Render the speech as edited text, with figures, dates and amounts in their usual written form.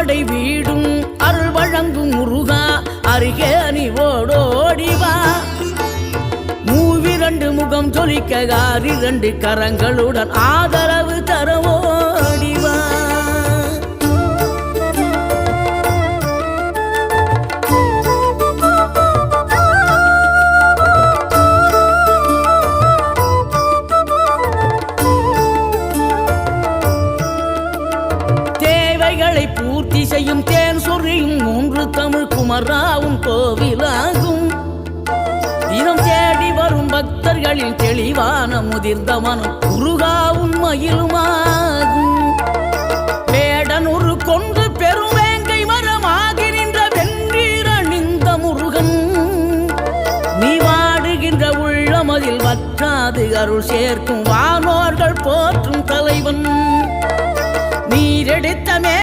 அறுபடை வீடும் அருள் வழங்கும் முருகா அருகே நீ ஓடோடிவா. மூவிரண்டு முகம் ஜொலிக்க 6 கரங்களுடன் ஆதரவு தரவோடிவா. பூர்த்தி செய்யும் தேன் சொரியும் 3 தமிழ் குமராவும் கோவிலாகும். தினம் தேடி வரும் பக்தர்களின் தெளிவான முதிர்ந்த மனம் முருகாவும் மயிலுமாகும். வேடனூறு கொண்டு பெருவேங்கை மரமாகி நின்ற வென்றீரணிந்த முருகன் நீ வாடுகின்ற உள்ளமதில் வற்றாது அருள் சேர்க்கும் வானோர்கள் போற்றும் தலைவன். நீரெடுத்த